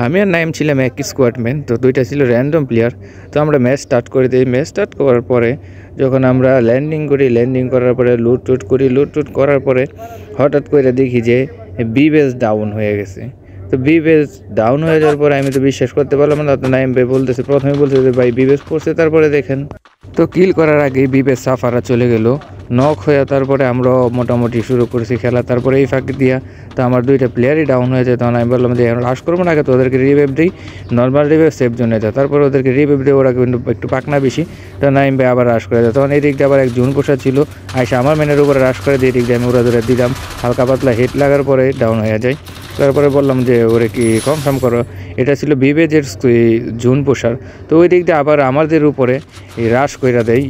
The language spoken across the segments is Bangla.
আমি আর নাইম ছিলাম একই স্কোয়াডম্যান, তো দুইটা ছিল র্যান্ডম প্লেয়ার। তো আমরা ম্যাচ স্টার্ট করে দিই। ম্যাচ স্টার্ট করার পরে যখন আমরা ল্যান্ডিং করি, ল্যান্ডিং করার পরে লুট টুট করি, লুট টুট করার পরে হঠাৎ করে দেখি যে বি বেস ডাউন হয়ে গেছে। তো বি বেস ডাউন হয়ে যাওয়ার পরে আমি তো বিশ্বাস করতে পারলাম না। তো নাইম ভাই বলতেছে, প্রথমে বলছে যে ভাই বি বেস পড়ছে, তারপরে দেখেন তো কিল করার আগেই বি বেস সাফারা চলে গেল নক হয়ে। তারপরে আমরা মোটামুটি শুরু করেছি খেলা। তারপরে এই ফাঁকি দিয়া তো আমার দুইটা প্লেয়ারই ডাউন হয়ে যায়। তখন আমি বললাম যে এখন লাশ করবো না, আগে তো ওদেরকে রিভাইভ দিই, নর্মাল রিভাইভ সেফ জোনে যায়, তারপরে ওদেরকে রিভাইভ দিয়ে ওরা কিন্তু একটু পাকনা বেশি। তো নাইম ভাই আবার রাশ করে যায়। তখন এই দিক দিয়ে আবার এক জুন পোষা ছিল, আইসা আমার ম্যানের উপরে রাশ করে দিয়ে দিক দিয়ে আমি ওরা ধরে দিলাম, হালকা পাতলা হিট লাগার পরে ডাউন হয়ে যায়। তারপরে বললাম যে ওরে কি কনফার্ম করো। এটা ছিল বিবেজের জুন পোষার। তো ওই দিক দিয়ে আবার আমাদের উপরে এই রাশ কইরা দেয়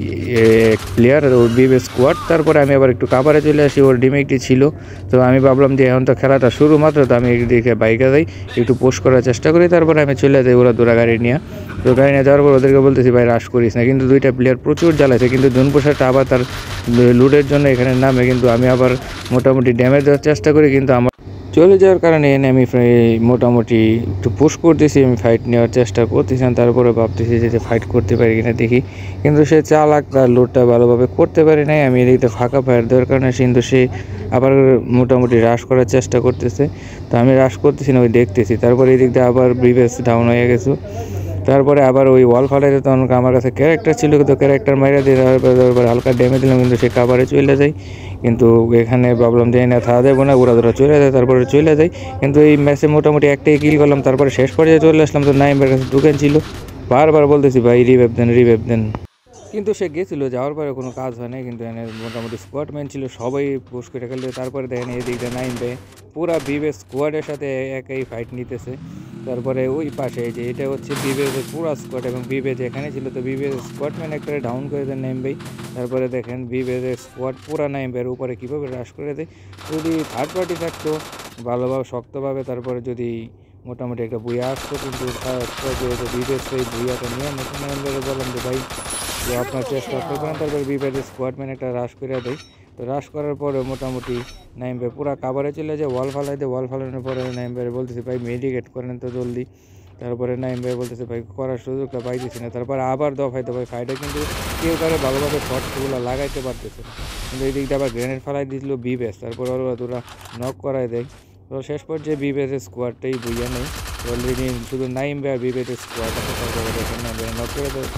প্লেয়ার ওর বিবে স্কোয়াড। তারপরে আমি আবার একটু কাভারে চলে আসি, ওর ডিমেকটি ছিল। তো আমি ভাবলাম যে এখন তো খেলাটা শুরু মাত্র, তো আমি একদিকে বাইকে যাই, একটু পোস্ট করার চেষ্টা করি। তারপরে আমি চলে যাই ওরা দুরা গাড়ি নিয়ে। তো গাড়ি নিয়ে যাওয়ার পর ওদেরকে বলতেছি ভাই রাশ করিস না, কিন্তু দুইটা প্লেয়ার প্রচুর জ্বালাইছে। কিন্তু জুন পোষারটা আবার তার লুডের জন্য এখানে নামে, কিন্তু আমি আবার মোটামুটি ড্যামেজ দেওয়ার চেষ্টা করি, কিন্তু আমার চলে যাওয়ার কারণে এনে আমি মোটামুটি একটু পুশ করতেছি, আমি ফাইট নেওয়ার চেষ্টা করতেছি। তারপরে ভাবতেছি যে ফাইট করতে পারি কিনা দেখি, কিন্তু সে চালাক, তার লোডটা ভালোভাবে করতে পারি নাই। আমি এদিকে ফাঁকা ফায়ার দেওয়ার কারণে কিন্তু সে আবার মোটামুটি রাশ করার চেষ্টা করতেছে। তো আমি রাশ করতেছি না, ওই দেখতেছি। তারপরে এদিক দিয়ে আবার ব্রিভেস ডাউন হয়ে গেছে। তারপরে আবার ওই ওয়াল ফালাইতে তখন আমার কাছে ক্যারেক্টার ছিল, কিন্তু ক্যারেক্টার মাইরা দিয়ে তারপরে হালকা ড্যামেজ দিলাম, কিন্তু সে কাভারে চলে যায়। কিন্তু এখানে ভাবলাম যে না থাকা যাবো না, ওরা ধরা চলে যায়, তারপরে চলে যায়। কিন্তু এই ম্যাচে মোটামুটি একটাই কিল করলাম। তারপরে শেষ পর্যায়ে চলে আসলাম। তো নাইমের কাছে দোকান ছিল, বারবার বলতেছি ভাই রিভাইভ দেন, রিভাইভ দেন, কিন্তু সে গেছিলো, যাওয়ার পরে কোনো কাজ হয় না। কিন্তু এনে মোটামুটি স্কোয়াডম্যান ছিল, সবাই পুশ করে খেলতে। তারপরে দেখেন এদিক দিয়ে নাইম ভাই পুরা বিবে স্কোয়াডের সাথে একাই ফাইট নিতেছে। তারপরে ওই পাশে যে এটা হচ্ছে বিবেজের পুরা স্কোয়াড, এবং বিবেজ এখানে ছিল। তো বিবেজ স্কোয়াডম্যান একটা ডাউন করে দেন নাইম ভাই। তারপরে দেখেন বিবেজের স্কোয়াড পুরা নাইম ভাইয়ের উপরে কীভাবে হ্রাস করে দেয়। যদি থার্ড পার্টি থাকতো ভালোভাবে শক্তভাবে, তারপরে যদি মোটামুটি একটা বুয়া আসতো, কিন্তু যেহেতু বিবেজ সেই বুয়াটা নিয়ে নতুন নাইম ভাইয়ের বললাম যে ভাই যে আপনার চেষ্টা করবেন। তারপরে বিবেজের স্কোয়াডম্যান একটা রাশ করে দেয়। তো রাশ করার পরে মোটামুটি নাইম ভাই পুরা কাভারে চলে যায়, ওয়াল ফালাই দেয়। ওয়াল ফালানোর পরে নাইম ভাই বলতেছে ভাই মেডিকেট করেন তো জলদি। তারপরে নাইম ভাই বলতেছে ভাই করার সুযোগটা পাইতেছি না। তারপরে আবার দফাইতে ভাই ফাইটে, কিন্তু কেউ কারে ভালোভাবে শর্টগুলো লাগাইতে পারতেছে না। কিন্তু এই দিকটা আবার গ্রেনেড ফালাই দিয়েছিল বিবেস, তারপর ওরা নক করাই দেয়। তো শেষ পর্যায়ে বিবেসের স্কোয়াডটাই বুঝে নেই অলরেডি, শুধু নাইম ভাই আর বিবেসের স্কোয়াড আছে। তারপরে দেখেন নাইম ভাই নক করে দেয়।